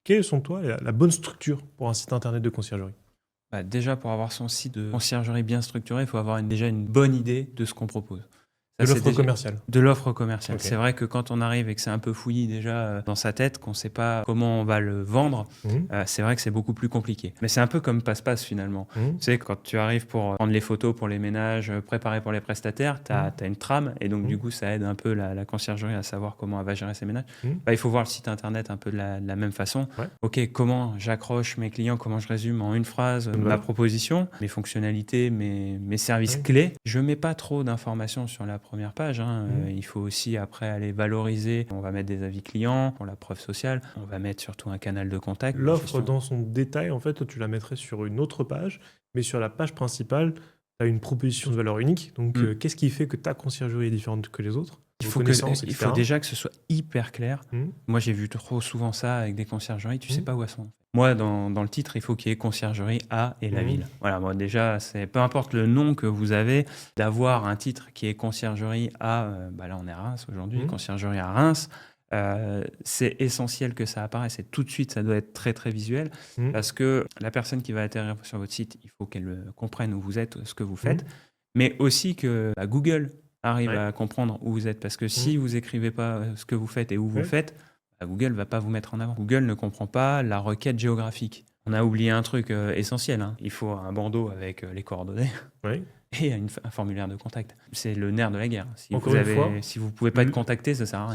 Quelle est, selon toi, la bonne structure pour un site internet de conciergerie? Bah, déjà, pour avoir son site de conciergerie bien structuré, il faut avoir déjà une bonne idée de ce qu'on propose. De Ça, c'est l'offre déjà commerciale. de l'offre commerciale. Ok. C'est vrai que quand on arrive et que c'est un peu fouillis déjà dans sa tête, qu'on ne sait pas comment on va le vendre, Mhm. c'est vrai que c'est beaucoup plus compliqué. Mais c'est un peu comme passe-passe finalement. Mhm. Tu sais, quand tu arrives pour prendre les photos pour les ménages, préparer pour les prestataires, tu as une trame et donc du coup, ça aide un peu la conciergerie à savoir comment elle va gérer ses ménages. Mhm. Bah, il faut voir le site internet un peu de la même façon. Ouais. Ok, comment j'accroche mes clients, comment je résume en une phrase ma Voilà. proposition, mes fonctionnalités, mes services Ouais. clés. Je mets pas trop d'informations sur la première page. Il faut aussi après aller valoriser. On va mettre des avis clients pour la preuve sociale. On va mettre surtout un canal de contact. L'offre dans son détail, en fait, toi, tu la mettrais sur une autre page, mais sur la page principale, tu as une proposition de valeur unique. Donc, qu'est-ce qui fait que ta conciergerie est différente que les autres? Il Vos faut, connaissances, il etc. faut déjà que ce soit hyper clair. Mhm. Moi, j'ai vu trop souvent ça avec des conciergeries, tu sais pas où elles sont. Moi, dans le titre, il faut qu'il y ait conciergerie à et la Mhm. ville. Voilà, moi déjà, c'est peu importe le nom que vous avez, d'avoir un titre qui est conciergerie à, bah là on est à Reims aujourd'hui, Mhm. conciergerie à Reims, c'est essentiel que ça apparaisse et tout de suite, ça doit être très très visuel Mhm. parce que la personne qui va atterrir sur votre site, il faut qu'elle comprenne où vous êtes, ce que vous faites, Mhm. mais aussi que bah, Google arrive Ouais. à comprendre où vous êtes. Parce que si vous écrivez pas ce que vous faites et où vous le Ouais. faites, bah, Google va pas vous mettre en avant. Google ne comprend pas la requête géographique. On a oublié un truc essentiel. Il faut un bandeau avec les coordonnées Ouais. et un formulaire de contact. C'est le nerf de la guerre. Encore une fois, Si vous pouvez pas être contacté, ça sert à rien.